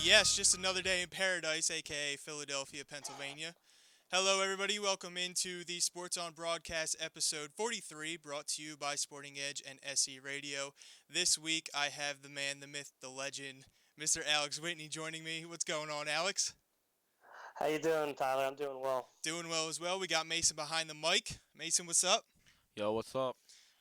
Yes, just another day in paradise, aka Philadelphia, Pennsylvania. Hello, everybody. Welcome into the Sports on Broadcast episode 43, brought to you by Sporting Edge and SE Radio. This week, I have the man, the myth, the legend, Mr. Alex Whitney joining me. What's going on, Alex? How you doing, Tyler? I'm doing well. Doing well as well. We got Mason behind the mic. Mason, what's up? Yo, what's up?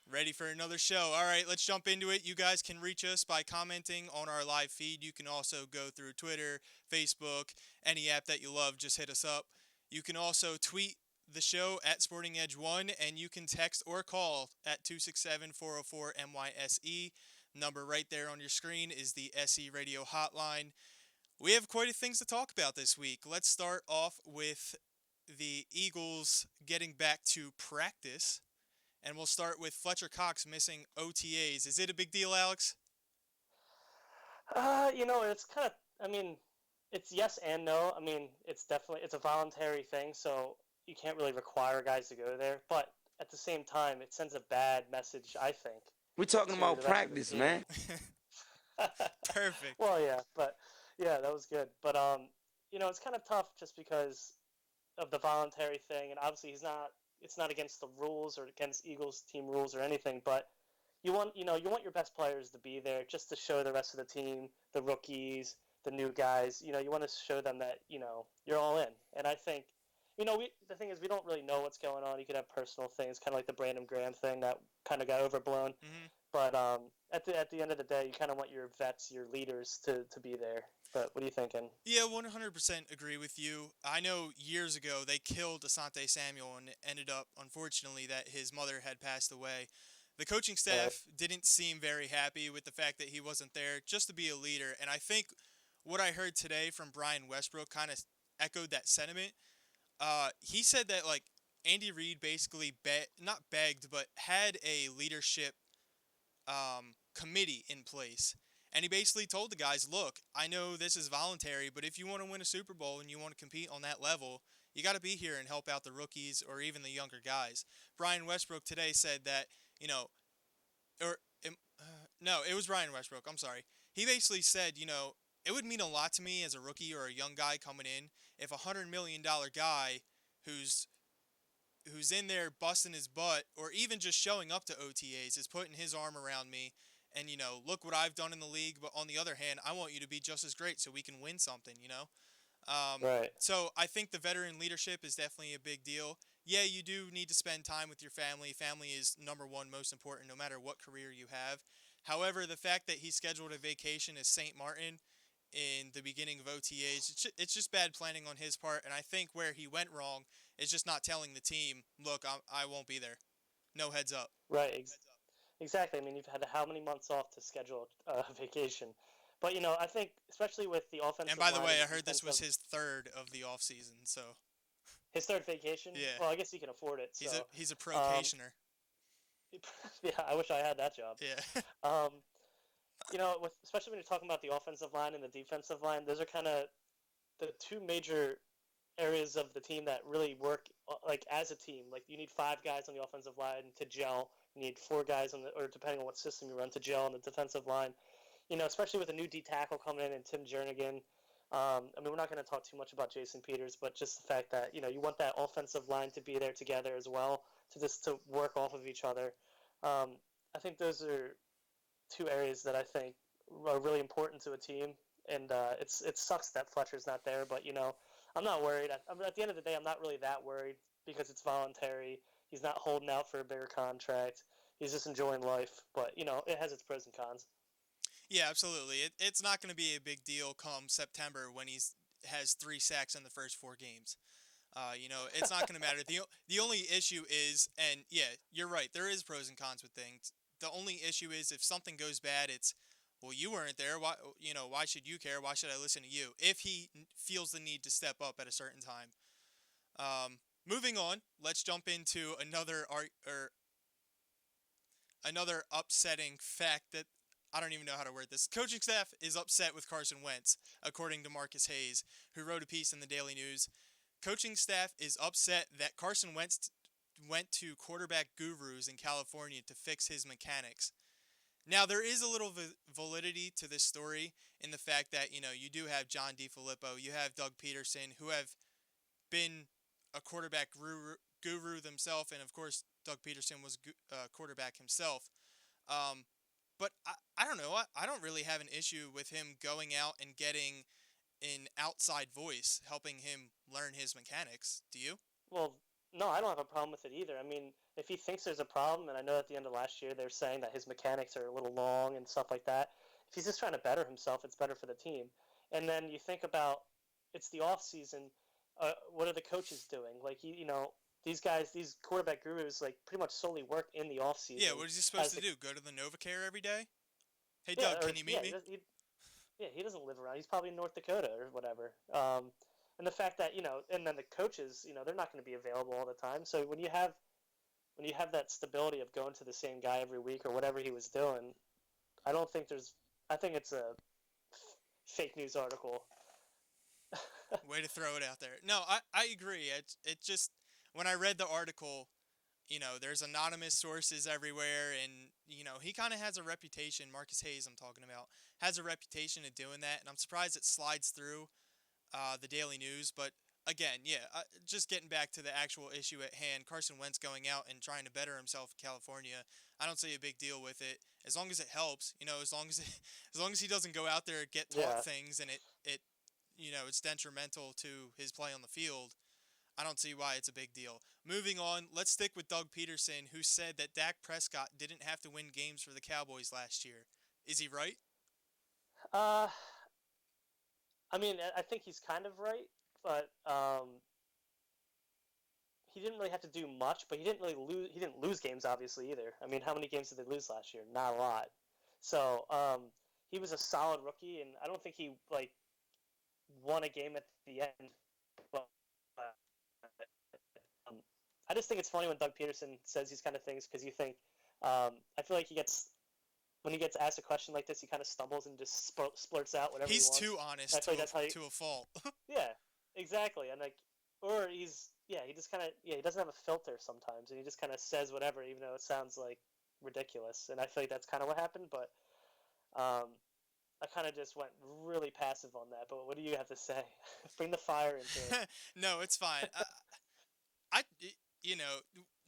Ready for another show. All right, let's jump into it. You guys can reach us by commenting on our live feed. You can also go through Twitter, Facebook, any app that you love, just hit us up. You can also tweet the show at Sporting Edge 1, and you can text or call at 267 404 MYSE. Number right there on your screen is the SE Radio hotline. We have quite a things to talk about this week. Let's start off with the Eagles getting back to practice. And we'll start with Fletcher Cox missing OTAs. Is it a big deal, Alex? It's kind of. I mean, it's yes and no. I mean, it's a voluntary thing, so you can't really require guys to go there. But at the same time, it sends a bad message, I think, We're talking to about the rest of the practice, team. man. Perfect. Well, yeah, but yeah, that was good. But it's kind of tough just because of the voluntary thing, and obviously he's not. It's not against the rules or against Eagles team rules or anything, but you want your best players to be there just to show the rest of the team, the rookies, the new guys. You want to show them that you're all in. And I think, the thing is we don't really know what's going on. You could have personal things, kind of like the Brandon Graham thing that kind of got overblown. hmm But at the end of the day, you kind of want your vets, your leaders, to be there. But what are you thinking? Yeah, 100% agree with you. I know years ago they killed Asante Samuel, and it ended up, unfortunately, that his mother had passed away. The coaching Right. staff didn't seem very happy with the fact that he wasn't there just to be a leader. And I think what I heard today from Brian Westbrook kind of echoed that sentiment. He said that, like, Andy Reid basically not begged, but had a leadership committee in place. And he basically told the guys, look, I know this is voluntary, but if you want to win a Super Bowl and you want to compete on that level, you got to be here and help out the rookies or even the younger guys. Brian Westbrook today said that, you know, or no, it was Brian Westbrook. I'm sorry. He basically said, it would mean a lot to me as a rookie or a young guy coming in if $100 million guy who's who's in there busting his butt or even just showing up to OTAs is putting his arm around me and look what I've done in the league, but on the other hand I want you to be just as great so we can win something. Right. So I think the veteran leadership is definitely a big deal. Yeah, you do need to spend time with your family. Family is number one most important no matter what career you have. However, the fact that he scheduled a vacation as St. Martin in the beginning of OTAs. It's just bad planning on his part, and I think where he went wrong is just not telling the team, look, I won't be there. No heads up. Right. Exactly. I mean, you've had how many months off to schedule a vacation? But I think especially with the And offensive by the line way, and I the heard this was defensive, his third of the off season, so his third vacation. yeah, Well, I guess he can afford it. he's So, a um, procationer. yeah, I wish I had that job. Yeah. Um, especially when you're talking about the offensive line and the defensive line, those are kind of the two major areas of the team that really work like as a team. Like you need five guys on the offensive line to gel. You need four guys or depending on what system you run, to gel on the defensive line. Especially with a new D tackle coming in and Tim Jernigan. I mean, we're not going to talk too much about Jason Peters, but just the fact that you want that offensive line to be there together as well to work off of each other. Um, I think those are two areas that I think are really important to a team. And it sucks that Fletcher's not there, but I'm not worried. At the end of the day, I'm not really that worried because it's voluntary. He's not holding out for a bigger contract. He's just enjoying life. But it has its pros and cons. Yeah, absolutely. It's not going to be a big deal come September when he's has 3 sacks in the first 4 games. It's not going to matter. The only issue is, and yeah, you're right. There is pros and cons with things. The only issue is if something goes bad, it's well, you weren't there. Why should you care? Why should I listen to you? If he feels the need to step up at a certain time. Moving on, let's jump into another upsetting fact that I don't even know how to word this. Coaching staff is upset with Carson Wentz, according to Marcus Hayes, who wrote a piece in the Daily News. Coaching staff is upset that Carson Wentz went to quarterback gurus in California to fix his mechanics. Now there is a little validity to this story in the fact that you do have John DeFilippo, you have Doug Peterson, who have been a quarterback guru themselves, and of course Doug Peterson was a quarterback himself. Um, but I don't know. I don't really have an issue with him going out and getting an outside voice helping him learn his mechanics. Do you? Well, no, I don't have a problem with it either. I mean, if he thinks there's a problem, and I know at the end of last year they're saying that his mechanics are a little long and stuff like that. If he's just trying to better himself, it's better for the team. And then you think about it's the off season. What are the coaches doing? Like these guys, these quarterback gurus, like pretty much solely work in the off Yeah. season. What is he supposed to do? Go to the NovaCare every day? Hey Yeah, Doug, or can you meet me? yeah, he doesn't live around. He's probably in North Dakota or whatever. And the fact that and then the coaches, they're not going to be available all the time. So when you have that stability of going to the same guy every week or whatever he was doing, I don't think there's. I think it's a fake news article. Way to throw it out there. No, I agree. It just when I read the article, there's anonymous sources everywhere, and he kind of has a reputation. Marcus Hayes, I'm talking about, has a reputation of doing that, and I'm surprised it slides through the Daily News. But again, yeah, just getting back to the actual issue at hand, Carson Wentz going out and trying to better himself in California. I don't see a big deal with it as long as it helps. As long as as long as he doesn't go out there and get taught Yeah. things and it it's detrimental to his play on the field. I don't see why it's a big deal. Moving on, let's stick with Doug Peterson, who said that Dak Prescott didn't have to win games for the Cowboys last year. Is he right? Uh, I mean, I think he's kind of right, but he didn't really have to do much. But he didn't really lose. He didn't lose games, obviously, either. I mean, how many games did they lose last year? Not a lot. So he was a solid rookie, and I don't think he won a game at the end. But um, I just think it's funny when Doug Peterson says these kind of things because you think I feel like when he gets asked a question like this, he kind of stumbles and just splurts out whatever he He's wants. too honest to a fault. Yeah, exactly, and or he just kind of he doesn't have a filter sometimes, and he just kind of says whatever, even though it sounds like ridiculous. And I feel like that's kind of what happened, but I kind of just went really passive on that. But what do you have to say? Bring the fire into it. No, it's fine. I, you know,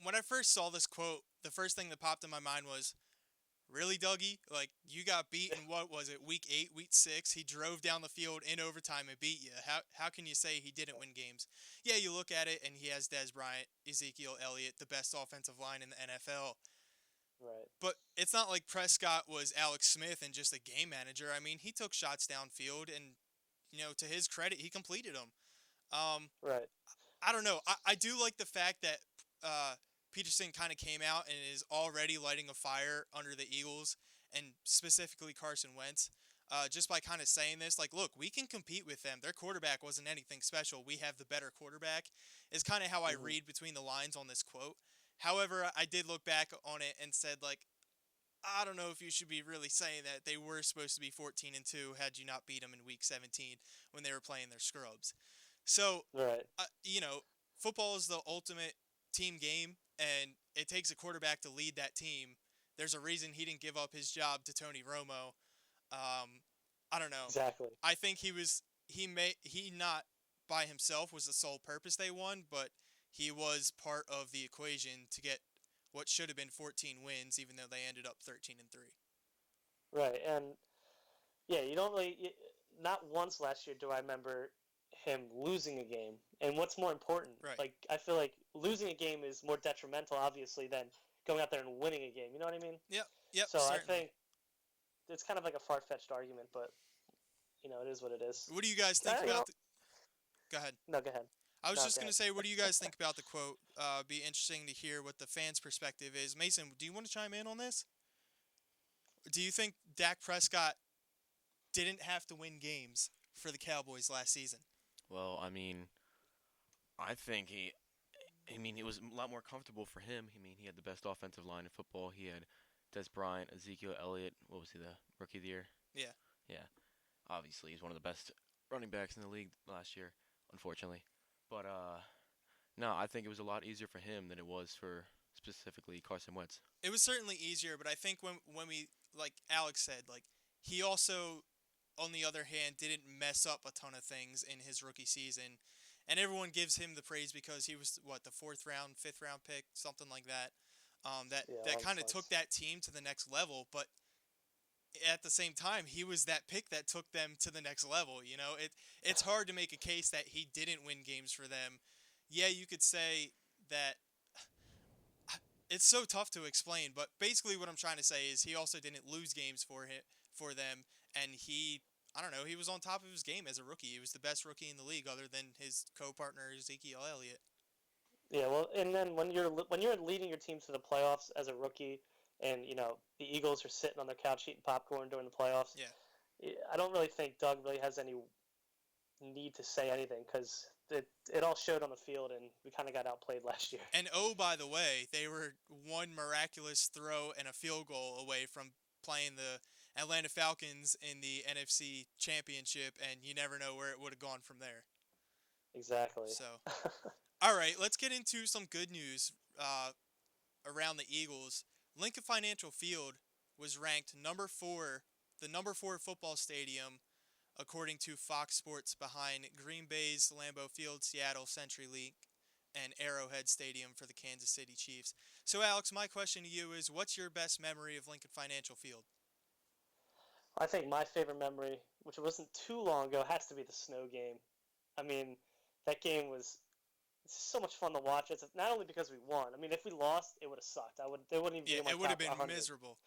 when I first saw this quote, the first thing that popped in my mind was, really, Dougie? Like, you got beat in, what was it, week 8, week 6? He drove down the field in overtime and beat you. How can you say he didn't win games? Yeah, you look at it, and he has Dez Bryant, Ezekiel Elliott, the best offensive line in the NFL. Right. But it's not like Prescott was Alex Smith and just a game manager. I mean, he took shots downfield, and, to his credit, he completed them. Right. I don't know. I do like the fact that Peterson kind of came out and is already lighting a fire under the Eagles and specifically Carson Wentz. Just by kind of saying this, like, look, we can compete with them. Their quarterback wasn't anything special. We have the better quarterback, is kind of how I read between the lines on this quote. However, I did look back on it and said, like, I don't know if you should be really saying that they were supposed to be 14-2 had you not beat them in week 17 when they were playing their scrubs. So, Right. Football is the ultimate team game, and it takes a quarterback to lead that team. There's a reason he didn't give up his job to Tony Romo. I don't know. Exactly. I think he not by himself was the sole purpose they won, but he was part of the equation to get what should have been 14 wins, even though they ended up 13-3. Right. And yeah, you don't really. Not once last year do I remember him losing a game. And what's more important? Right. Like, I feel like losing a game is more detrimental, obviously, than going out there and winning a game. You know what I mean? Yep. So certainly. I think it's kind of like a far-fetched argument, but it is what it is. What do you guys think about? Go ahead. No, go ahead. I was just going to say, what do you guys think about the quote? Be interesting to hear what the fans' perspective is. Mason, do you want to chime in on this? Do you think Dak Prescott didn't have to win games for the Cowboys last season? Well, I mean, I think it was a lot more comfortable for him. He had the best offensive line in football. He had Dez Bryant, Ezekiel Elliott. What was he, the rookie of the year? Yeah. Yeah. Obviously, he's one of the best running backs in the league last year, unfortunately. But, no, I think it was a lot easier for him than it was for specifically Carson Wentz. It was certainly easier, but I think when we like Alex said, like he also, on the other hand, didn't mess up a ton of things in his rookie season, and everyone gives him the praise because he was what, the fourth round, fifth round pick, something like that. Yeah, That long kind of shots. took that team to the next level, but at the same time, he was that pick that took them to the next level. You know, it's hard to make a case that he didn't win games for them. Yeah, you could say that it's so tough to explain, but basically what I'm trying to say is he also didn't lose games for them, and he, I don't know, he was on top of his game as a rookie. He was the best rookie in the league, other than his co-partner Ezekiel Elliott. Yeah, well, and then when you're leading your team to the playoffs as a rookie, and the Eagles are sitting on their couch eating popcorn during the playoffs, Yeah. I don't really think Doug really has any need to say anything because it all showed on the field, and we kind of got outplayed last year. And oh, by the way, they were one miraculous throw and a field goal away from playing the Atlanta Falcons in the NFC Championship, and you never know where it would have gone from there. Exactly. So, all right, let's get into some good news around the Eagles. Lincoln Financial Field was ranked the number four football stadium, according to Fox Sports, behind Green Bay's Lambeau Field, Seattle CenturyLink, and Arrowhead Stadium for the Kansas City Chiefs. So, Alex, my question to you is, what's your best memory of Lincoln Financial Field? I think my favorite memory, which wasn't too long ago, has to be the snow game. I mean, that game was so much fun to watch. It's not only because we won. I mean, if we lost, it would have sucked. It wouldn't even be Yeah, in my it would have top been 100. miserable.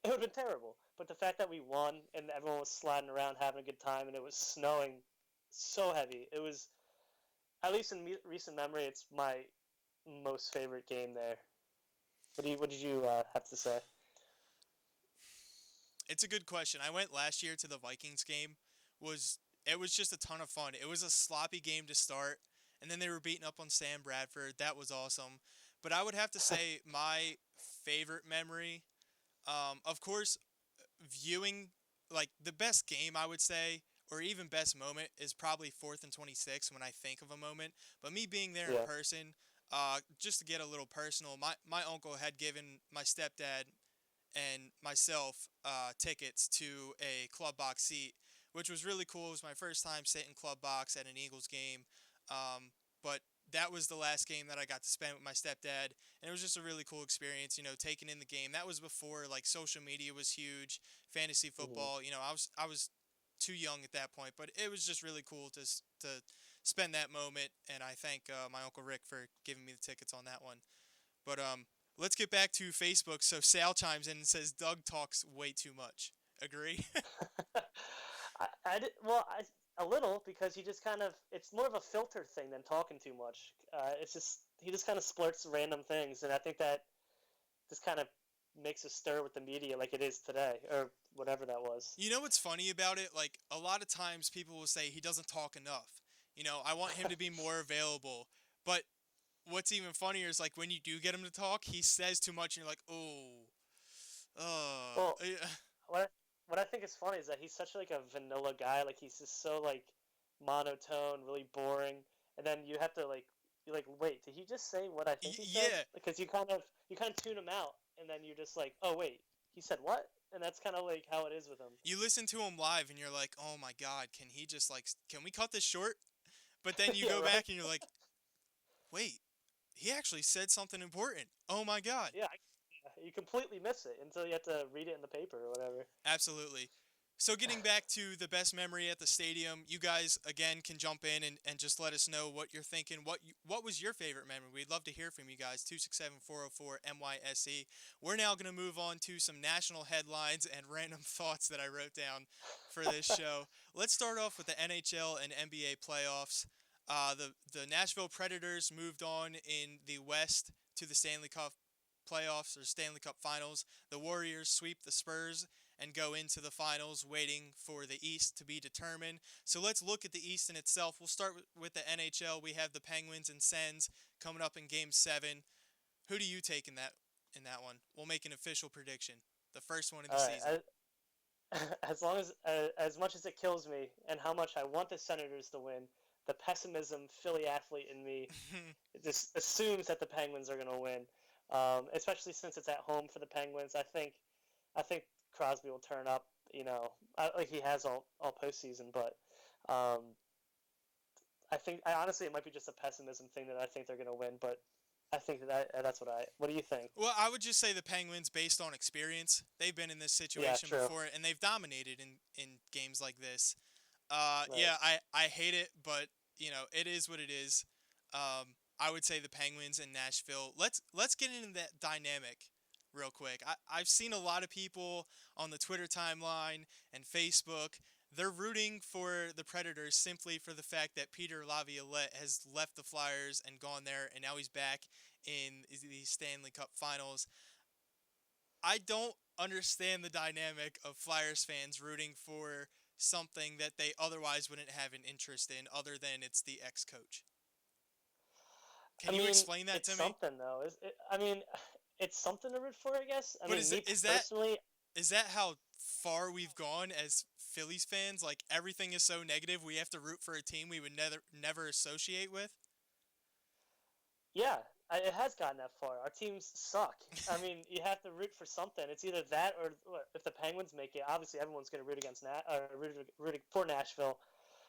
It would have been terrible. But the fact that we won and everyone was sliding around having a good time and it was snowing so heavy, it was, at least in recent memory, it's my most favorite game there. What did you have to say? It's a good question. I went last year to the Vikings game. It was just a ton of fun. It was a sloppy game to start, and then they were beating up on Sam Bradford. That was awesome. But I would have to say my favorite memory, of course, viewing like the best game I would say, or even best moment, is probably 4th and 26 when I think of a moment. But me being there in Yeah. person, just to get a little personal, my uncle had given my stepdad and myself tickets to a club box seat, which was really cool. It was my first time sitting club box at an Eagles game, but that was the last game that I got to spend with my stepdad, and it was just a really cool experience. You know, taking in the game. That was before like social media was huge, fantasy football. You know, I was too young at that point, but it was just really cool to spend that moment. And I thank my uncle Rick for giving me the tickets on that one. But let's get back to Facebook. So Sal chimes in and says Doug talks way too much. Agree? A little because he just kind of it's more of a filter thing than talking too much. It's just he just kind of splurts random things, and I think that just kind of makes a stir with the media like it is today or whatever that was. You know what's funny about it? Like a lot of times people will say he doesn't talk enough. You know, I want him to be more available. But what's even funnier is like when you do get him to talk, he says too much, and you're like, Well, yeah. what I think is funny is that he's such like a vanilla guy. Like he's just so like monotone, really boring, and then you have to like you're like, wait, did he just say what I think he said? Yeah. Because you kind of tune him out, and then you're just like, oh wait, he said what? And that's kind of like how it is with him. You listen to him live, and you're like, oh my god, can he just like, can we cut this short? But then you Yeah, go right? back and you're like, wait, he actually said something important. Oh my god. Yeah, you completely miss it until you have to read it in the paper or whatever. Absolutely. So getting back to the best memory at the stadium, you guys again can jump in and just let us know what you're thinking. What was your favorite memory? We'd love to hear from you guys. 267-404-MYSE. We're now going to move on to some national headlines and random thoughts that I wrote down for this show. Let's start off with the NHL and NBA playoffs. The Nashville Predators moved on in the West to the Stanley Cup playoffs or Stanley Cup Finals. The Warriors sweep the Spurs and go into the finals, waiting for the East to be determined. So let's look at the East in itself. We'll start with the NHL. We have the Penguins and Sens coming up in Game 7. Who do you take in that one? We'll make an official prediction. The first one of the All season. right, as much as it kills me, and how much I want the Senators to win, the pessimism Philly athlete in me just assumes that the Penguins are going to win. Especially since it's at home for the Penguins. I think Crosby will turn up. Like he has all postseason, but um, I honestly it might be just a pessimism thing that I think they're gonna win, but I think that's what I. What do you think? Well, I would just say the Penguins, based on experience, they've been in this Yeah, situation true. before, and they've dominated in games like this. Right. Yeah, I hate it, but it is what it is. I would say the Penguins and Nashville. Let's get into that dynamic real quick. I've seen a lot of people on the Twitter timeline and Facebook. They're rooting for the Predators simply for the fact that Peter Laviolette has left the Flyers and gone there, and now he's back in the Stanley Cup Finals. I don't understand the dynamic of Flyers fans rooting for something that they otherwise wouldn't have an interest in other than it's the ex-coach. I Can you mean, explain that it's to me? something though. It's something to root for, I guess. I But mean, is me is that personally, is that how far we've gone as Phillies fans? Like everything is so negative, we have to root for a team we would never associate with. yeah, it has gotten that far. Our teams suck. I mean, you have to root for something. It's either that or if the Penguins make it, obviously everyone's going to root against rooting for Nashville.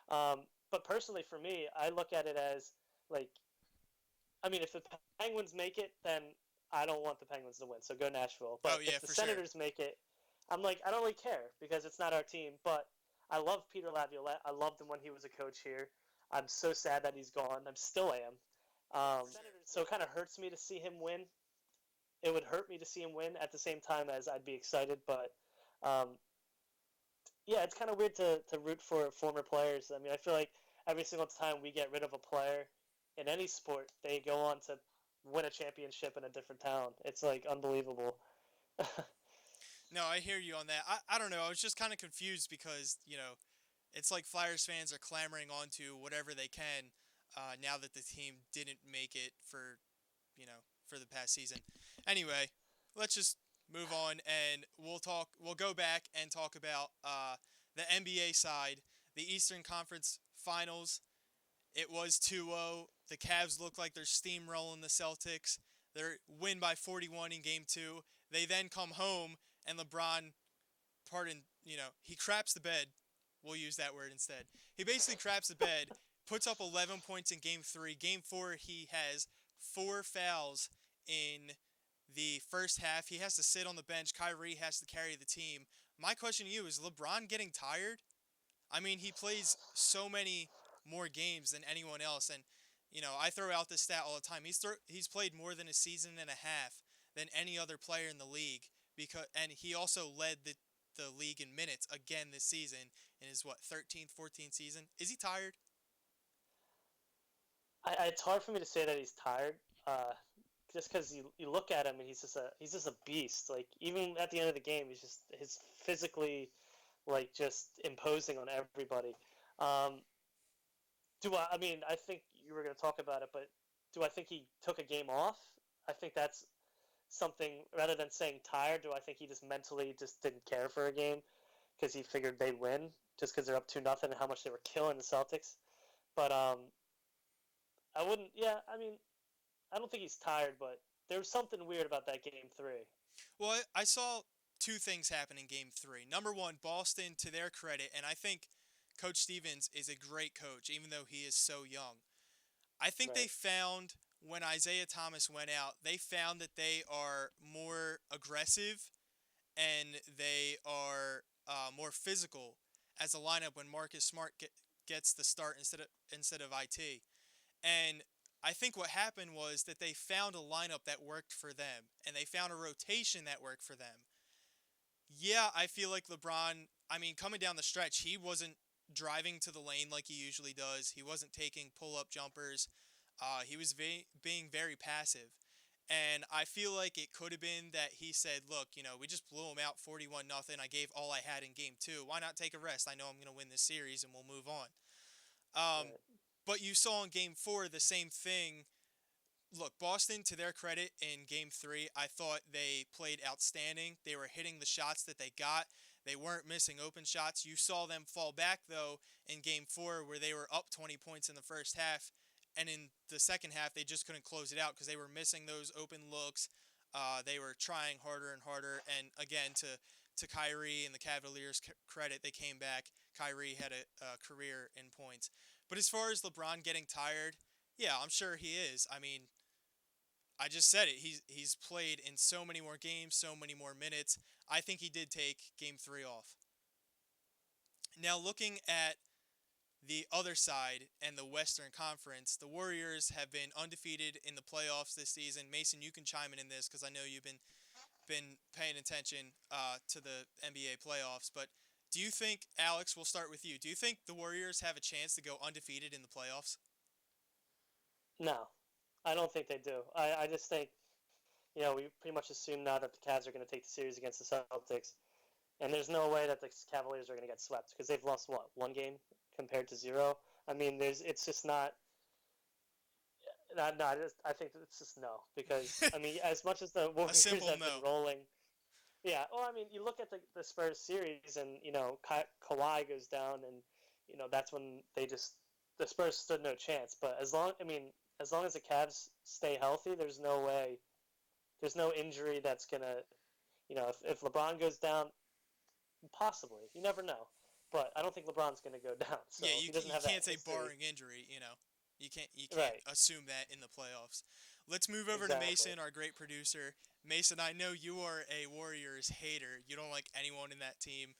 But personally, for me, I look at it as like, I mean, if the Penguins make it, then I don't want the Penguins to win, so go Nashville. Oh But yeah, if the for sure. Senators make it, I'm like, I don't really care because it's not our team. But I love Peter Laviolette. I loved him when he was a coach here. I'm so sad that he's gone. I still am. So it kind of hurts me to see him win. It would hurt me to see him win at the same time as I'd be excited. But um, yeah, it's kind of weird to root for former players. I mean, I feel like every single time we get rid of a player in any sport, they go on to win a championship in a different town. It's like unbelievable. No, I hear you on that. I don't know. I was just kind of confused because it's like Flyers fans are clamoring onto whatever they can now that the team didn't make it for the past season. Anyway, let's just move on and we'll go back and talk about the NBA side, the Eastern Conference Finals. It was 2-0. The Cavs look like they're steamrolling the Celtics. They win by 41 in game 2. They then come home and LeBron, he craps the bed. We'll use that word instead. He basically craps the bed, puts up 11 points in game 3. Game 4, he has 4 fouls in the first half. He has to sit on the bench. Kyrie has to carry the team. My question to you is LeBron getting tired? I mean, he plays so many more games than anyone else, and I throw out this stat all the time. He's played more than a season and a half than any other player in the league and he also led the league in minutes again this season in his 13th, 14th season. Is he tired? It's hard for me to say that he's tired, just because you look at him and he's just a beast. Like even at the end of the game, he's physically like just imposing on everybody. Um, I mean, I think you were going to talk about it, but do I think he took a game off? I think that's something rather than saying tired. Do I think he just mentally just didn't care for a game because he figured they'd win just because they're up 2-0 and how much they were killing the Celtics? But I wouldn't. Yeah, I mean, I don't think he's tired, but there was something weird about that game 3. Well, I saw two things happen in game 3. Number one, Boston, to their credit, and I think Coach Stevens is a great coach, even though he is so young. I think they Right. found when Isaiah Thomas went out, they found that they are more aggressive and they are more physical as a lineup when Marcus Smart gets the start instead of it. And I think what happened was that they found a lineup that worked for them and they found a rotation that worked for them. Yeah, I feel like LeBron, I mean, coming down the stretch, he wasn't driving to the lane like he usually does. He wasn't taking pull-up jumpers. He was being very passive. And I feel like it could have been that he said, look, we just blew him out 41-0. I gave all I had in game 2. Why not take a rest? I know I'm going to win this series and we'll move on. Right. But you saw in game 4 the same thing. Look, Boston, to their credit, in game 3, I thought they played outstanding. They were hitting the shots that they got. They weren't missing open shots. You saw them fall back, though, in game 4 where they were up 20 points in the first half. And in the second half, they just couldn't close it out because they were missing those open looks. They were trying harder and harder. And again, to to Kyrie and the Cavaliers' credit, they came back. Kyrie had a career in points. But as far as LeBron getting tired, yeah, I'm sure he is. I mean, I just said it. He's played in so many more games, so many more minutes. I think he did take Game 3 off. Now, looking at the other side and the Western Conference, the Warriors have been undefeated in the playoffs this season. Mason, you can chime in this because I know you've been paying attention to the NBA playoffs. But do you think, Alex, we'll start with you. Do you think the Warriors have a chance to go undefeated in the playoffs? No, I don't think they do. I just think, we pretty much assume now that the Cavs are going to take the series against the Celtics, and there's no way that the Cavaliers are going to get swept because they've lost what, one game compared to zero. I mean, it's just not. No, I think it's just no because I mean, as much as the Warriors have simple been no. rolling, yeah. Well, I mean, you look at the Spurs series, and Kawhi goes down, and that's when the Spurs stood no chance. But as long as the Cavs stay healthy, there's no way, there's no injury that's gonna, if LeBron goes down, possibly, you never know. But I don't think LeBron's gonna go down. So Yeah, he doesn't have can't that say history. barring injury. You can't Right. assume that in the playoffs. Let's move over to Exactly. Mason, our great producer. Mason, I know you are a Warriors hater. You don't like anyone in that team.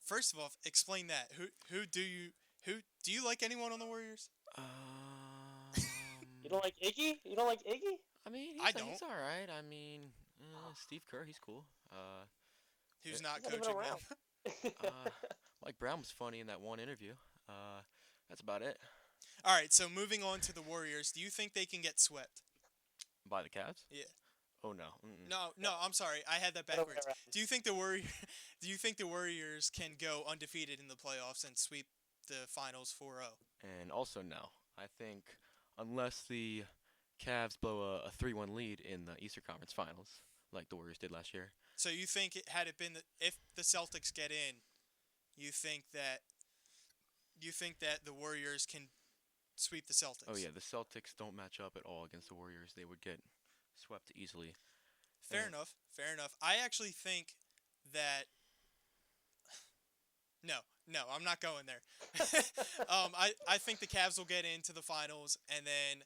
First of all, explain that. Who do you like anyone on the Warriors? You don't like Iggy? You don't like Iggy? I mean, I he's don't. all right. I mean, Steve Kerr, he's cool. Who's Yeah. not He's not even coaching around. them? Mike Brown was funny in that one interview. That's about it. All right, so moving on to the Warriors, do you think they can get swept? By the Cavs? Yeah. Oh no. Mm-mm. No, I'm sorry. I had that Other way backwards. around. Do you think the Warriors can go undefeated in the playoffs and sweep the finals 4-0? And also no. I think unless the Cavs blow a 3-1 lead in the Eastern Conference Finals, like the Warriors did last year. So you think had it been if the Celtics get in, you think that the Warriors can sweep the Celtics? Oh yeah, the Celtics don't match up at all against the Warriors. They would get swept easily. Fair Yeah. enough. Fair enough. I actually think that. No, I'm not going there. I think the Cavs will get into the finals, and then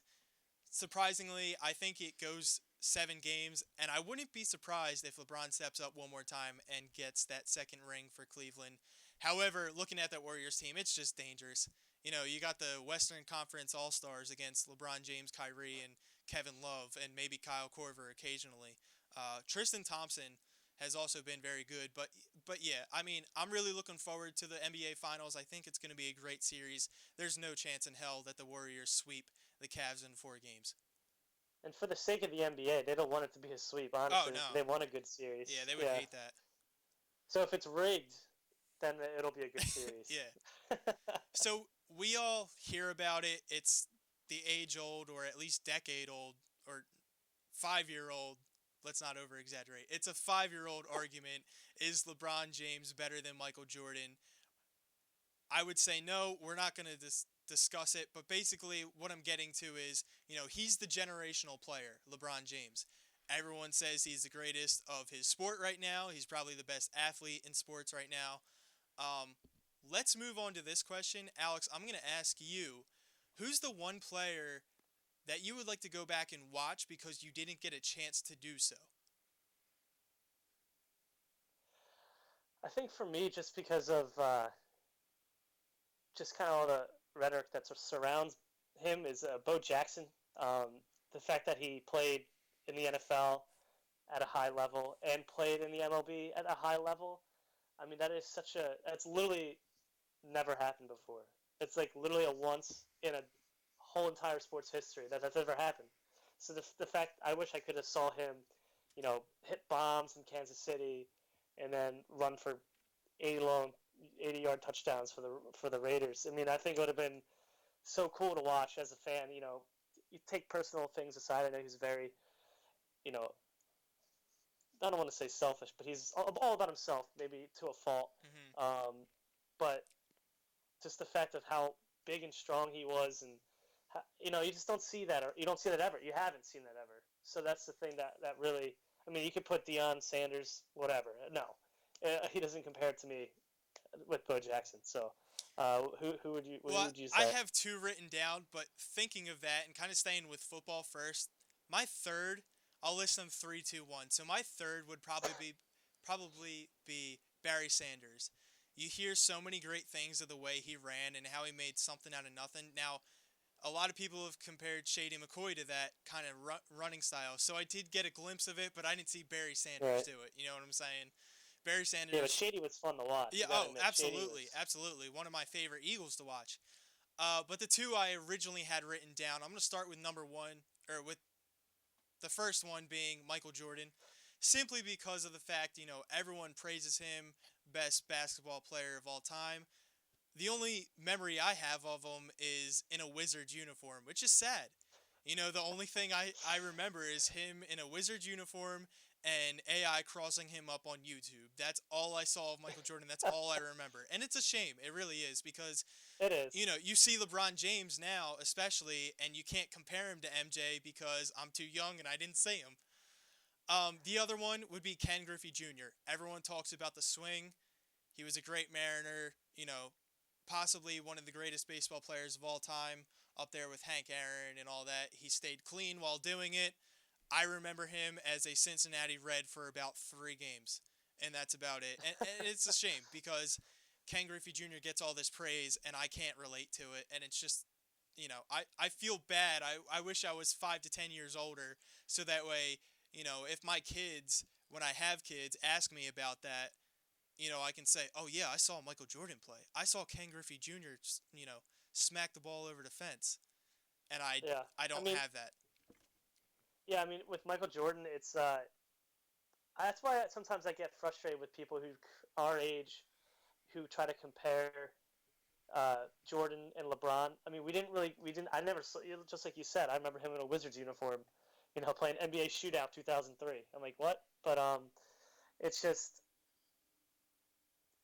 surprisingly, I think it goes 7 games, and I wouldn't be surprised if LeBron steps up one more time and gets that second ring for Cleveland. However, looking at that Warriors team, it's just dangerous. You got the Western Conference All-Stars against LeBron James, Kyrie, and Kevin Love, and maybe Kyle Korver occasionally. Tristan Thompson has also been very good, but yeah, I mean, I'm really looking forward to the NBA Finals. I think it's going to be a great series. There's no chance in hell that the Warriors sweep the Cavs in 4 games. And for the sake of the NBA, they don't want it to be a sweep. Honestly, no. They want a good series. Yeah, they would hate that. So if it's rigged, then it'll be a good series. Yeah. So we all hear about it. It's the age-old, or at least decade-old, or 5-year-old. Let's not over-exaggerate. It's a 5-year-old argument. Is LeBron James better than Michael Jordan? I would say no. We're not going to discuss it. But basically, what I'm getting to is, he's the generational player, LeBron James. Everyone says he's the greatest of his sport right now. He's probably the best athlete in sports right now. Let's move on to this question. Alex, I'm going to ask you, who's the one player that you would like to go back and watch because you didn't get a chance to do so? I think for me, just because of just kind of all the rhetoric that surrounds him, is Bo Jackson. The fact that he played in the NFL at a high level and played in the MLB at a high level. I mean, that's literally never happened before. It's like literally a once in a whole entire sports history that's ever happened. So the fact, I wish I could have saw him, hit bombs in Kansas City and then run for 80-yard touchdowns for the Raiders. I mean, I think it would have been so cool to watch as a fan. You take personal things aside. I know he's very, I don't want to say selfish, but he's all about himself, maybe to a fault. Mm-hmm. But just the fact of how big and strong he was, and how, you just don't see that, or you don't see that ever. You haven't seen that ever. So that's the thing that really, I mean, you could put Deion Sanders, whatever. No, he doesn't compare to me with Bo Jackson. So, who would you Well, would you I say? have two written down, but thinking of that and kind of staying with football first, my third, I'll list them three, two, one. So my third would probably be Barry Sanders. You hear so many great things of the way he ran and how he made something out of nothing. Now, a lot of people have compared Shady McCoy to that kind of running style. So I did get a glimpse of it, but I didn't see Barry Sanders Right. do it. You know what I'm saying? Barry Yeah, but Sanders. Shady was fun to watch. Yeah. You gotta Oh, admit, Shady absolutely, was. absolutely. One of my favorite Eagles to watch. But the two I originally had written down, I'm gonna start with number one, or with the first one being Michael Jordan, simply because of the fact everyone praises him, best basketball player of all time. The only memory I have of him is in a Wizards uniform, which is sad. The only thing I remember is him in a Wizards uniform and AI crossing him up on YouTube. That's all I saw of Michael Jordan. That's all I remember. And it's a shame. It really is because, It is. you see LeBron James now, especially, and you can't compare him to MJ because I'm too young and I didn't see him. The other one would be Ken Griffey Jr. Everyone talks about the swing. He was a great Mariner, possibly one of the greatest baseball players of all time, up there with Hank Aaron and all that. He stayed clean while doing it. I remember him as a Cincinnati Red for about 3 games, and that's about it. And it's a shame because Ken Griffey Jr. gets all this praise, and I can't relate to it. And it's just, I feel bad. I wish I was 5 to 10 years older, so that way, if my kids, when I have kids, ask me about that, I can say, oh yeah, I saw Michael Jordan play. I saw Ken Griffey Jr. Smack the ball over the fence, and I Yeah. I I don't mean, have that. yeah. I mean, with Michael Jordan, it's that's why sometimes I get frustrated with people who our age who try to compare Jordan and LeBron. I mean, we didn't. I never just like you said. I remember him in a Wizards uniform, playing NBA Shootout 2003. I'm like, what? But it's just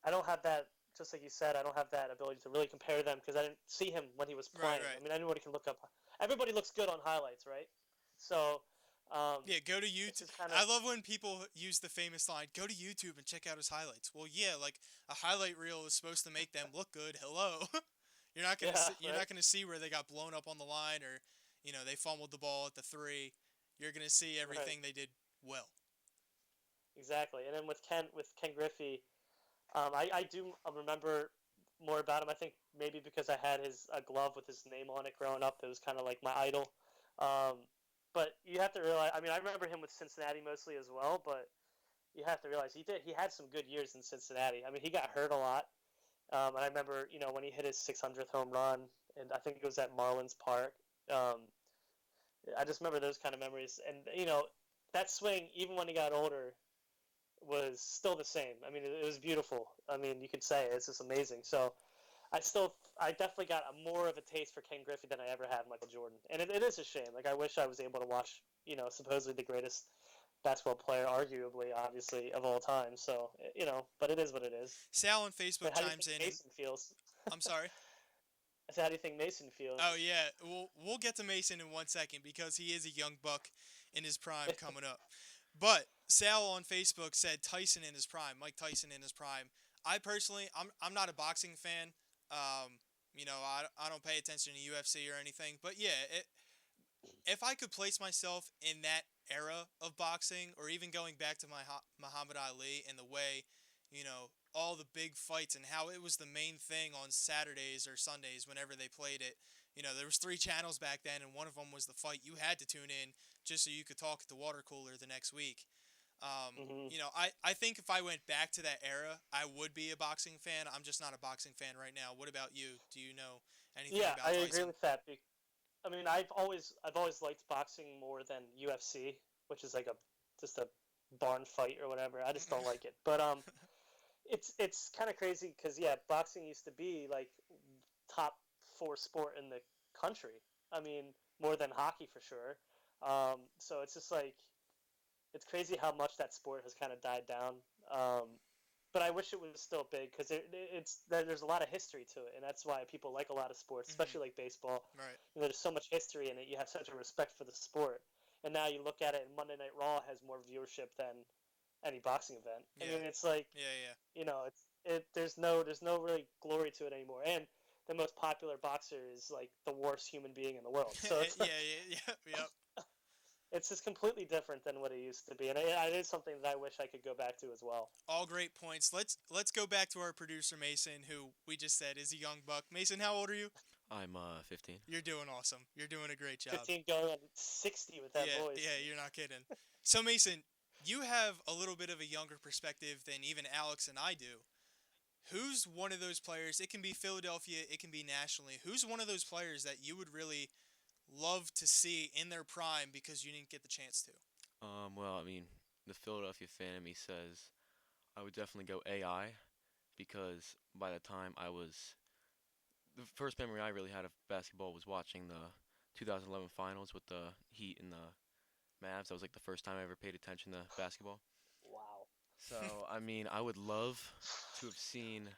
I don't have that. Just like you said, I don't have that ability to really compare them because I didn't see him when he was Right, playing. right. I mean, anybody can look up. Everybody looks good on highlights, right? So Yeah, go to it's YouTube. just kind of I love when people use the famous line, "Go to YouTube and check out his highlights." Well, yeah, like a highlight reel is supposed to make them look good. Hello, yeah, you're right, not gonna see where they got blown up on the line or they fumbled the ball at the three. You're gonna see right, everything they did well. exactly. And then with Ken Griffey, I do remember more about him. I think maybe because I had his a glove with his name on it growing up. It was kind of like my idol. Um, but you have to realize. I mean, I remember him with Cincinnati mostly as well. But you have to realize he had some good years in Cincinnati. I mean, he got hurt a lot. And I remember when he hit his 600th home run, and I think it was at Marlins Park. Um, I just remember those kind of memories, and that swing, even when he got older, was still the same. I mean, it was beautiful. I mean, you could say it's just amazing. So I definitely got more of a taste for Ken Griffey than I ever had Michael Jordan, and it is a shame. Like I wish I was able to watch, supposedly the greatest basketball player, arguably, obviously, of all time. So but it is what it is. Sal on Facebook But how do you chimes think in, and Mason feels? I'm sorry. So how do you think Mason feels? Oh yeah, we'll get to Mason in 1 second because he is a young buck in his prime coming up. But Sal on Facebook said Tyson in his prime, Mike Tyson in his prime. I personally, I'm not a boxing fan. I don't pay attention to UFC or anything. But yeah, if I could place myself in that era of boxing, or even going back to my Muhammad Ali and the way, all the big fights and how it was the main thing on Saturdays or Sundays whenever they played it. There was 3 channels back then, and one of them was the fight. You had to tune in just so you could talk at the water cooler the next week. Hmm. I think if I went back to that era, I would be a boxing fan. I'm just not a boxing fan right now. What about you? Do you know anything Yeah, I about agree Tyson? with that. I mean, I've always liked boxing more than UFC, which is like a just a barn fight or whatever. I just don't like it. But it's kind of crazy because yeah, boxing used to be like top 4 sport in the country. I mean, more than hockey for sure. So it's just like it's crazy how much that sport has kind of died down. Um, but I wish it was still big because there's a lot of history to it, and that's why people like a lot of sports, Hmm. especially like baseball. Right. There's so much history in it. You have such a respect for the sport, and now you look at it, and Monday Night Raw has more viewership than any boxing event. I Yeah. mean, it's like, Yeah, there's no really glory to it anymore. And the most popular boxer is like the worst human being in the world. yeah. So it's Yeah, yeah, yeah, yep. it's just completely different than what it used to be, and it is something that I wish I could go back to as well. All great points. Let's go back to our producer Mason, who we just said is a young buck. Mason, how old are you? I'm 15. You're doing awesome. You're doing a great job. 15 going on 60 with that Yeah, voice. yeah, you're not kidding. So Mason, you have a little bit of a younger perspective than even Alex and I do. Who's one of those players? It can be Philadelphia, it can be nationally. Who's one of those players that you would really love to see in their prime because you didn't get the chance to? Well, I mean, the Philadelphia fan in me says I would definitely go AI because by the time the first memory I really had of basketball was watching the 2011 finals with the Heat and the Mavs. That was like the first time I ever paid attention to basketball. Wow. So, I mean, I would love to have seen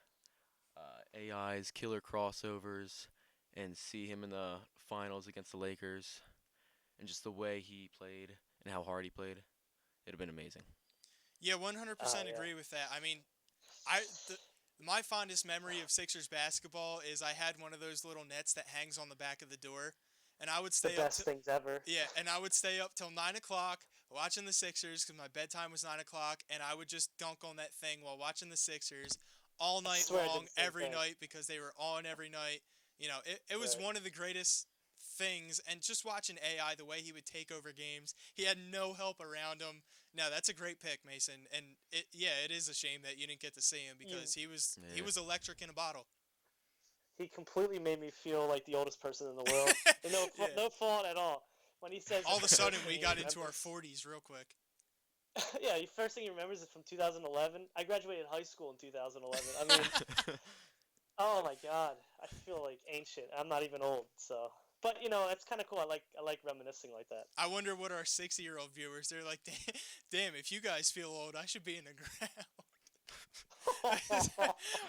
AI's killer crossovers and see him in the finals against the Lakers and just the way he played and how hard he played. It'd have been amazing. Yeah, 100% Yeah. agree with that. I mean, I the, my fondest memory of Sixers basketball is I had one of those little nets that hangs on the back of the door, and I would The stay up best things ever. yeah, and I would stay up till 9 o'clock watching the Sixers because my bedtime was 9 o'clock, and I would just dunk on that thing while watching the Sixers all night swear I did long, the same every thing. night because they were on every night. It was Right. one of the greatest things, and just watching AI the way he would take over games, he had no help around him. No, that's a great pick, Mason, and it is a shame that you didn't get to see him because he Yeah. was electric in a bottle. He completely made me feel like the oldest person in the world. And Yeah. no fault at all. When he says All of a the first sudden, thing we he got into our remembers- 40s real quick. yeah, the first thing he remembers is from 2011. I graduated high school in 2011. I mean, oh my god, I feel like ancient. I'm not even old, so. But that's kind of cool. I like reminiscing like that. I wonder what our 60-year-old viewers, they're like, damn, if you guys feel old, I should be in the ground.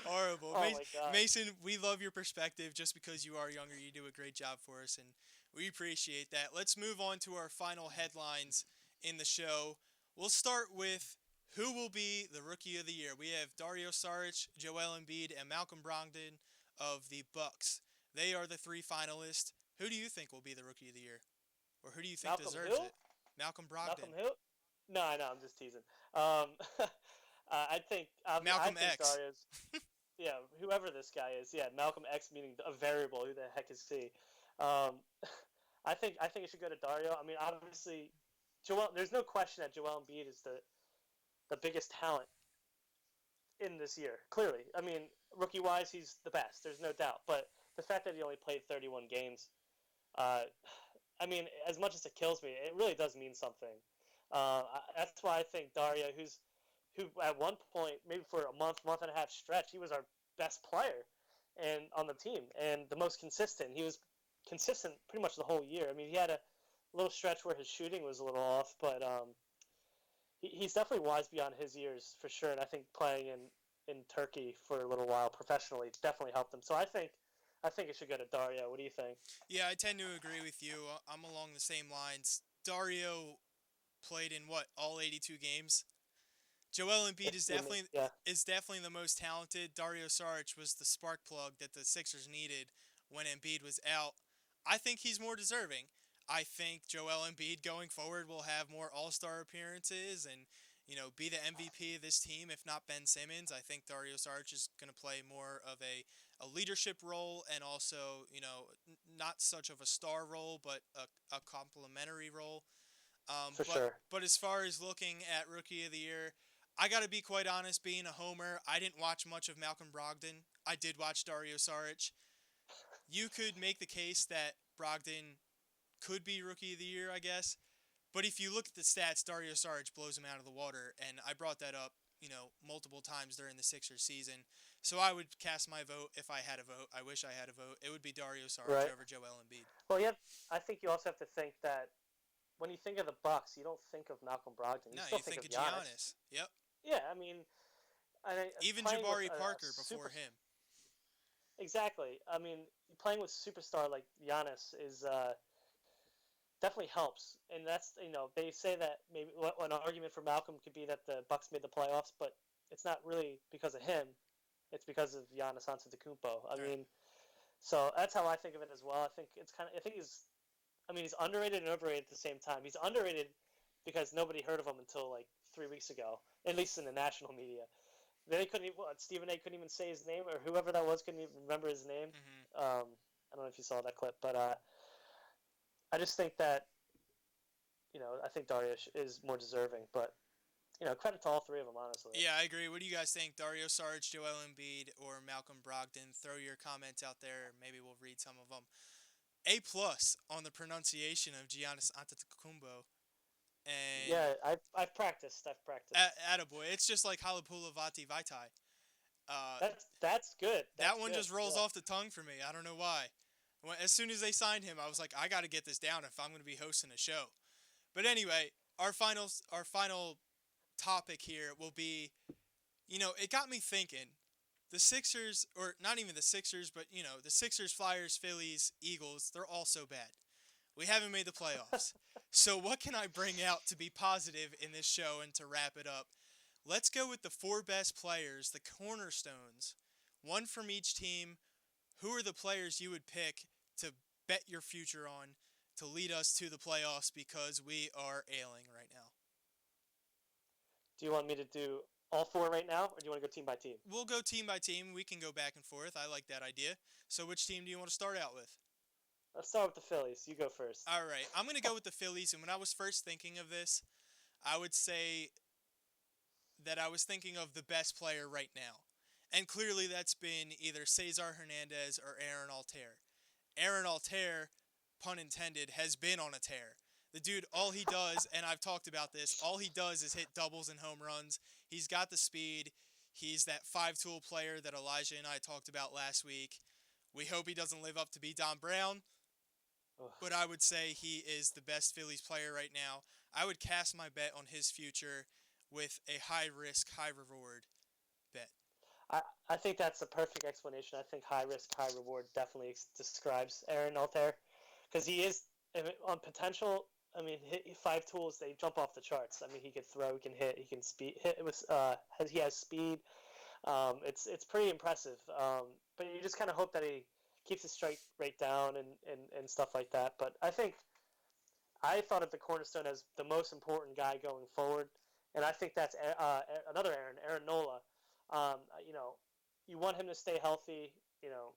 Horrible. Oh my god. Mason, we love your perspective just because you are younger. You do a great job for us, and we appreciate that. Let's move on to our final headlines in the show. We'll start with who will be the Rookie of the Year. We have Dario Saric, Joel Embiid, and Malcolm Brogdon of the Bucks. They are the three finalists. Who do you think will be the Rookie of the Year? Or who do you think Malcolm deserves who? it? Malcolm Brogdon. Malcolm who? No, I'm just teasing. I think Malcolm I think X. Dario's. Yeah, whoever this guy is. Yeah, Malcolm X meaning a variable. Who the heck is he? Um, I think it should go to Dario. I mean, obviously, Joel. There's no question that Joel Embiid is the biggest talent in this year. Clearly, I mean, rookie wise, he's the best. There's no doubt. But the fact that he only played 31 games, I mean, as much as it kills me, it really does mean something. That's why I think Dario, who at one point, maybe for a month and a half stretch, he was our best player and on the team and the most consistent. He was consistent pretty much the whole year. I mean, he had a little stretch where his shooting was a little off, but he's definitely wise beyond his years for sure. And I think playing in Turkey for a little while professionally definitely helped him. So I think it should go to Dario. What do you think? Yeah, I tend to agree with you. I'm along the same lines. Dario played in what, all 82 games? Joel Embiid Yeah. is definitely the most talented. Dario Saric was the spark plug that the Sixers needed when Embiid was out. I think he's more deserving. I think Joel Embiid going forward will have more All-Star appearances and be the MVP of this team, if not Ben Simmons. I think Dario Saric is going to play more of a leadership role and also, not such of a star role, but a complementary role. For sure. But as far as looking at Rookie of the Year, I got to be quite honest, being a homer, I didn't watch much of Malcolm Brogdon. I did watch Dario Saric. You could make the case that Brogdon could be Rookie of the Year, I guess. But if you look at the stats, Dario Saric blows him out of the water, and I brought that up, multiple times during the Sixers season. So I would cast my vote if I had a vote. I wish I had a vote. It would be Dario Saric Right. over Joel Embiid. Well, I think you also have to think that when you think of the Bucks, you don't think of Malcolm Brogdon. No, still you think of Giannis. Giannis. Yep. Yeah, I mean, Even playing with Jabari a Parker super- before him. Exactly. I mean, playing with superstar like Giannis is definitely helps. And that's, they say that maybe an argument for Malcolm could be that the Bucks made the playoffs, but it's not really because of him. It's because of Giannis Antetokounmpo. I Right. mean, so that's how I think of it as well. I think it's kind of. I think he's underrated and overrated at the same time. He's underrated because nobody heard of him until like 3 weeks ago, at least in the national media. They couldn't even. Stephen A. couldn't even say his name, or whoever that was couldn't even remember his name. Hmm. I don't know if you saw that clip, but I just think that I think Darius is more deserving, but credit to all three of them, honestly. Yeah, I agree. What do you guys think? Dario Saric, Joel Embiid, or Malcolm Brogdon? Throw your comments out there. Maybe we'll read some of them. A plus on the pronunciation of Giannis Antetokounmpo. And Yeah, I've practiced. I've practiced. attaboy. It's just like Halapula Vati Vaitai. Uh, That's good. that That's one good. just rolls Yeah. off the tongue for me. I don't know why. As soon as they signed him, I was like, I got to get this down if I'm going to be hosting a show. But anyway, our final topic here will be, it got me thinking. The Sixers, or not even the Sixers, but the Sixers, Flyers, Phillies, Eagles, they're all so bad. We haven't made the playoffs. So what can I bring out to be positive in this show and to wrap it up? Let's go with the four best players, the cornerstones, one from each team. Who are the players you would pick to bet your future on to lead us to the playoffs because we are ailing right now? Do you want me to do all four right now, or do you want to go team by team? We'll go team by team. We can go back and forth. I like that idea. So which team do you want to start out with? Let's start with the Phillies. You go first. All right. I'm going to go with the Phillies. And when I was first thinking of this, I would say that I was thinking of the best player right now. And clearly that's been either Cesar Hernandez or Aaron Altair. Aaron Altair, pun intended, has been on a tear. The dude, all he does, and I've talked about this, all he does is hit doubles and home runs. He's got the speed. He's that five-tool player that Elijah and I talked about last week. We hope he doesn't live up to be Don Brown, Ugh. but I would say he is the best Phillies player right now. I would cast my bet on his future with a high-risk, high-reward bet. I think that's the perfect explanation. I think high risk, high reward definitely describes Aaron Altair, because he is on potential. I mean, five tools, they jump off the charts. I mean, he can throw, he can hit, he can speed. Hit with he has speed. It's pretty impressive. But you just kind of hope that he keeps his strike rate down and stuff like that. But I thought of the cornerstone as the most important guy going forward, and I think that's another Aaron Nola. Um, you know, you want him to stay healthy. You know,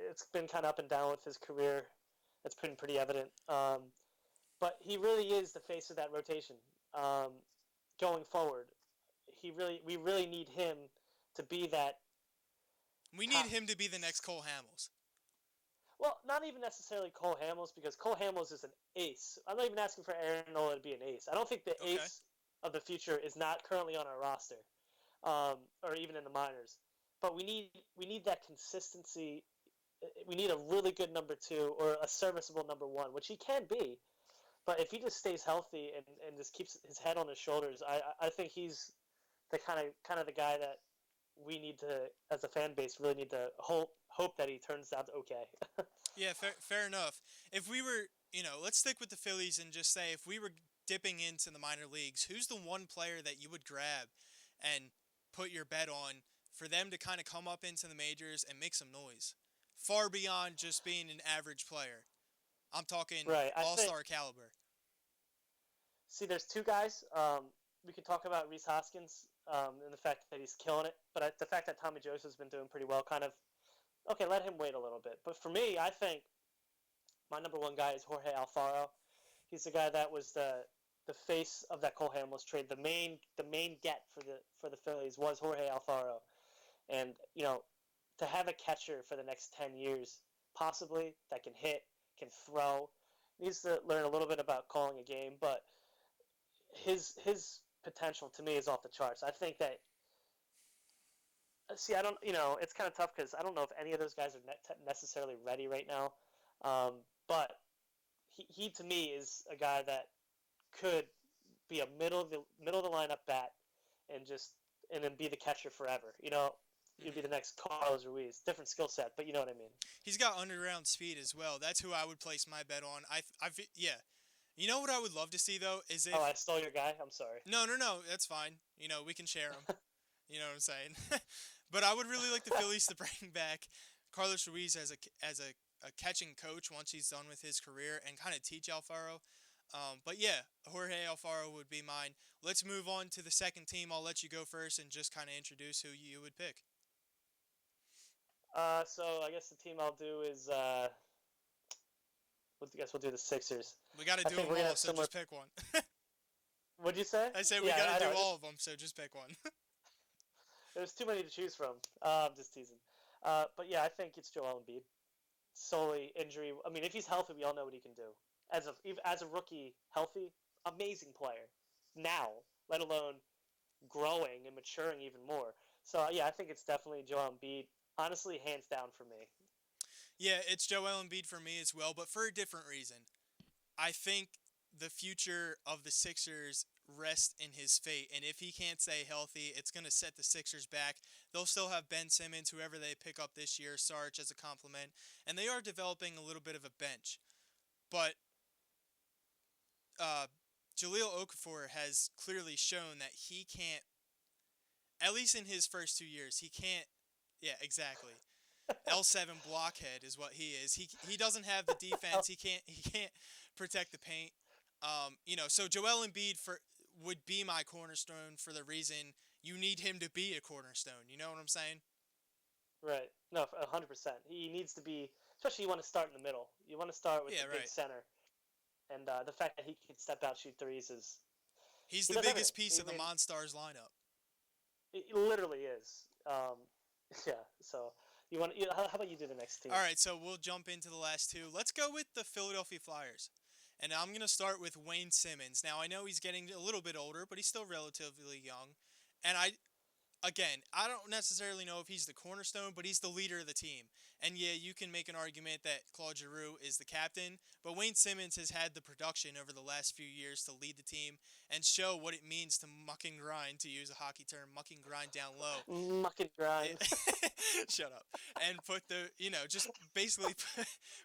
it's been kind of up and down with his career. It's been pretty evident. But he really is the face of that rotation going forward. We really need him to be that. We need him to be the next Cole Hamels. Well, not even necessarily Cole Hamels, because Cole Hamels is an ace. I'm not even asking for Aaron Nola to be an ace. I don't think the ace of the future is not currently on our roster, or even in the minors. But we need that consistency. We need a really good number two or a serviceable number one, which he can be. But if he just stays healthy and just keeps his head on his shoulders, I think he's the kind of the guy that we need to, as a fan base, really need to hope that he turns out okay. Yeah, fair enough. If we were, let's stick with the Phillies and just say if we were dipping into the minor leagues, who's the one player that you would grab and put your bet on for them to kind of come up into the majors and make some noise, far beyond just being an average player? I'm talking Right, all-star caliber. See, there's two guys. We could talk about Rhys Hoskins and the fact that he's killing it, but the fact that Tommy Joseph's been doing pretty well, kind of, okay, let him wait a little bit. But for me, I think my number one guy is Jorge Alfaro. He's the guy that was the face of that Cole Hamels trade. The main get for the Phillies was Jorge Alfaro, and to have a catcher for the next 10 years, possibly, that can hit, can throw, needs to learn a little bit about calling a game, but his potential to me is off the charts. I think that. See, I don't. It's kind of tough because I don't know if any of those guys are necessarily ready right now. But he to me is a guy that could be a middle of the lineup bat and then be the catcher forever. You'd be the next Carlos Ruiz. Different skill set, but you know what I mean. He's got underground speed as well. That's who I would place my bet on. Yeah. You know what I would love to see though is if Oh, I stole your guy. I'm sorry. no, that's fine. You know, we can share them. You know what I'm saying? But I would really like the Phillies to bring back Carlos Ruiz as a catching coach once he's done with his career and kind of teach Alfaro. But yeah, Jorge Alfaro would be mine. Let's move on to the second team. I'll let you go first and just kind of introduce who you would pick. So I guess the team I'll do is I guess we'll do the Sixers. We got to I do think them we're gonna all, have so similar. just pick one. What'd you say? I said we Yeah, got I to do know. all of them, so just pick one. There's too many to choose from. I'm just teasing. But yeah, I think it's Joel Embiid. Solely injury. I mean, if he's healthy, we all know what he can do. As a rookie, healthy, amazing player. Now, let alone growing and maturing even more. So yeah, I think it's definitely Joel Embiid. Honestly, hands down for me. Yeah, it's Joel Embiid for me as well, but for a different reason. I think the future of the Sixers rests in his fate, and if he can't stay healthy, it's going to set the Sixers back. They'll still have Ben Simmons, whoever they pick up this year, Sarge as a compliment, and they are developing a little bit of a bench. But uh, Jahlil Okafor has clearly shown that he can't, at least in his first 2 years, he can't. Yeah, exactly. L7 blockhead is what he is. He doesn't have the defense. He can't protect the paint. So Joel Embiid would be my cornerstone for the reason you need him to be a cornerstone. You know what I'm saying? Right. No, 100%. He needs to be, especially you want to start in the middle. You want to start with Yeah, the big right. center. And the fact that he can step out, shoot threes is He's he the does everything. biggest piece of the I mean, Monstars lineup. it literally is. Yeah. So how about you do the next team? All right, so we'll jump into the last two. Let's go with the Philadelphia Flyers. And I'm going to start with Wayne Simmons. Now, I know he's getting a little bit older, but he's still relatively young. And I don't necessarily know if he's the cornerstone, but he's the leader of the team. And yeah, you can make an argument that Claude Giroux is the captain, but Wayne Simmons has had the production over the last few years to lead the team and show what it means to muck and grind, to use a hockey term, muck and grind down low. Muck and grind. Shut up. And just basically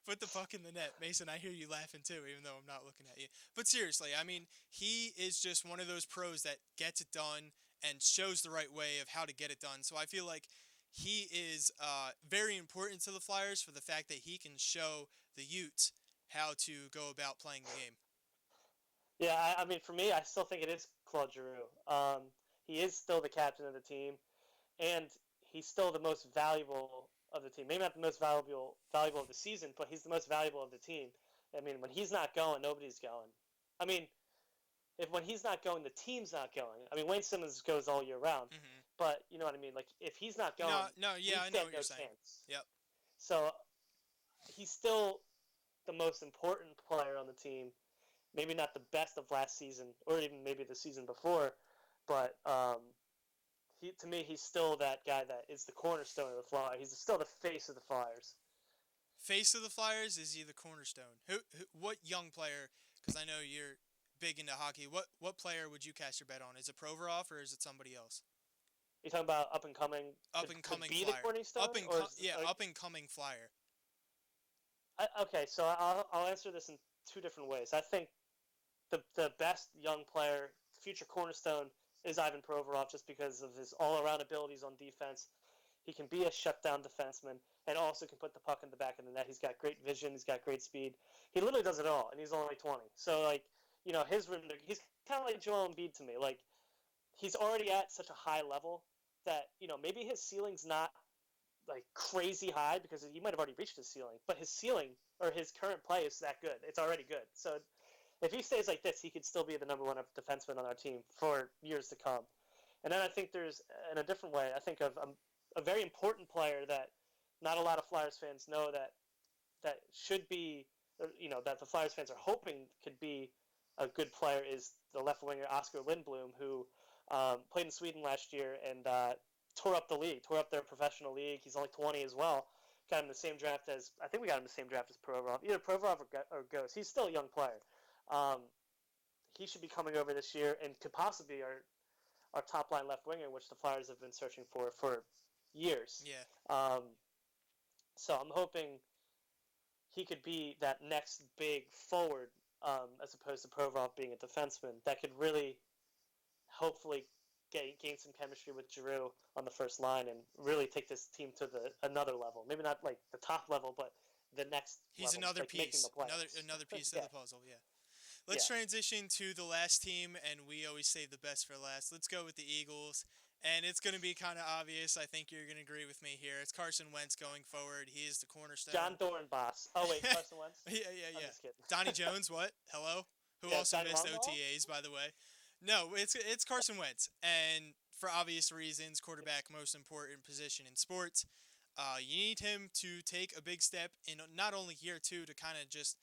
put the puck in the net. Mason, I hear you laughing too, even though I'm not looking at you. But seriously, I mean, he is just one of those pros that gets it done and shows the right way of how to get it done. So I feel like he is very important to the Flyers for the fact that he can show the Utes how to go about playing the game. Yeah, I mean, for me, I still think it is Claude Giroux. He is still the captain of the team, and he's still the most valuable of the team. Maybe not the most valuable of the season, but he's the most valuable of the team. I mean, when he's not going, nobody's going. I mean, when he's not going, the team's not going. I mean, Wayne Simmons goes all year round, Mm-hmm. but you know what I mean. Like, if he's not going, No, yeah, I we know stand what no you're saying. chance. Yep. So he's still the most important player on the team. Maybe not the best of last season, or even maybe the season before, but to me, he's still that guy that is the cornerstone of the Flyers. He's still the face of the Flyers. Face of the Flyers, is he the cornerstone? What young player? Because I know you're big into hockey. What player would you cast your bet on? Is it Provorov or is it somebody else? You talking about up and coming? Up and coming be Flyer. The cornerstone, up and coming Flyer. Okay, so I'll answer this in two different ways. I think the best young player, future cornerstone, is Ivan Provorov, just because of his all-around abilities on defense. He can be a shutdown defenseman and also can put the puck in the back of the net. He's got great vision. He's got great speed. He literally does it all, and he's only 20. So, like, you know, he's kind of like Joel Embiid to me. Like, he's already at such a high level that, you know, maybe his ceiling's not, like, crazy high because he might have already reached his ceiling, but his ceiling or his current play is that good. It's already good. So if he stays like this, he could still be the number one defenseman on our team for years to come. And then I think there's, in a different way, I think of a very important player that not a lot of Flyers fans know that should be, you know, that the Flyers fans are hoping could be a good player is the left winger Oscar Lindblom, who played in Sweden last year and tore up the league, tore up their professional league. He's only 20 as well. Got him the same draft as, I think we got him the same draft as Provorov, either Provorov or Ghost. He's still a young player. He should be coming over this year and could possibly be our top line left winger, which the Flyers have been searching for years. Yeah. So I'm hoping he could be that next big forward as opposed to Provorov being a defenseman, that could really, hopefully, gain some chemistry with Giroux on the first line and really take this team to another level. Maybe not like the top level, but the next He's level, another like making piece, the playoffs. another piece Yeah. of the puzzle. Yeah. Let's transition to the last team, and we always save the best for last. Let's go with the Eagles, and it's going to be kind of obvious. I think you're going to agree with me here. It's Carson Wentz going forward. He is the cornerstone. John Dornbos. Oh wait, Carson Wentz. Yeah. I'm just kidding. Donnie Jones, what? Hello? Who Yeah, also Ben missed Longo? OTAs, by the way. No, it's Carson Wentz, and for obvious reasons, quarterback, most important position in sports. You need him to take a big step in not only year two to kind of just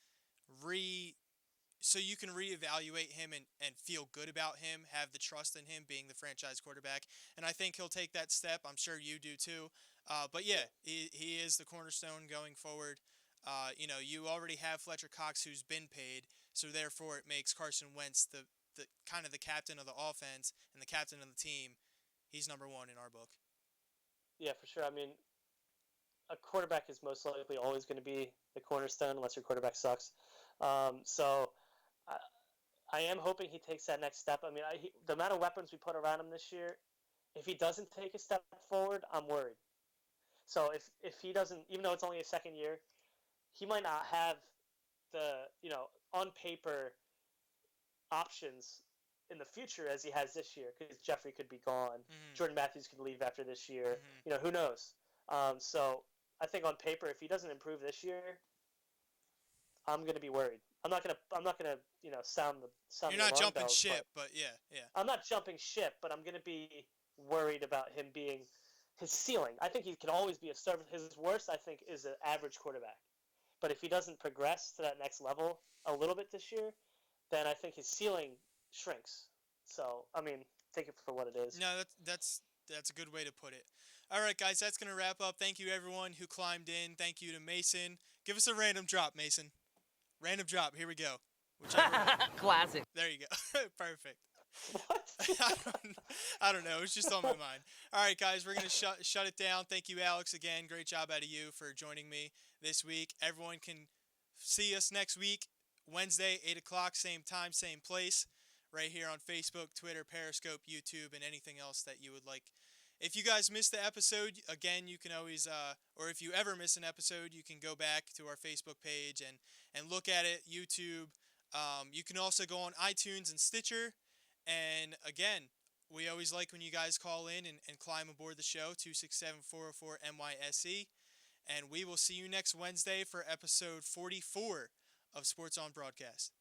so you can reevaluate him and feel good about him, have the trust in him being the franchise quarterback. And I think he'll take that step. I'm sure you do too. But yeah, he is the cornerstone going forward. You already have Fletcher Cox who's been paid, so therefore it makes Carson Wentz the kind of the captain of the offense and the captain of the team. He's number one in our book. Yeah, for sure. I mean, a quarterback is most likely always going to be the cornerstone unless your quarterback sucks. So I am hoping he takes that next step. I mean, the amount of weapons we put around him this year, if he doesn't take a step forward, I'm worried. So if he doesn't, even though it's only his second year, he might not have the, on paper options in the future as he has this year, because Jeffrey could be gone. Mm-hmm. Jordan Matthews could leave after this year. Mm-hmm. Who knows? So I think on paper, if he doesn't improve this year, I'm gonna be worried. I'm not gonna sound the You're not alarm jumping bells, ship, but yeah. I'm not jumping ship, but I'm gonna be worried about him being his ceiling. I think he can always be a starter. His worst, I think, is an average quarterback. But if he doesn't progress to that next level a little bit this year, then I think his ceiling shrinks. So, I mean, take it for what it is. No, that's a good way to put it. All right, guys, that's going to wrap up. Thank you, everyone who climbed in. Thank you to Mason. Give us a random drop, Mason. Random drop. Here we go. Classic. There you go. Perfect. What? I don't know. It's just on my mind. All right, guys, we're going to shut it down. Thank you, Alex, again. Great job out of you for joining me this week. Everyone can see us next week, Wednesday, 8 o'clock, same time, same place, right here on Facebook, Twitter, Periscope, YouTube, and anything else that you would like. If you guys missed the episode, again, you can always, or if you ever miss an episode, you can go back to our Facebook page and look at it, YouTube. You can also go on iTunes and Stitcher. And again, we always like when you guys call in and climb aboard the show, 267-404-MYSE. And we will see you next Wednesday for episode 44 of Sports on Broadcast.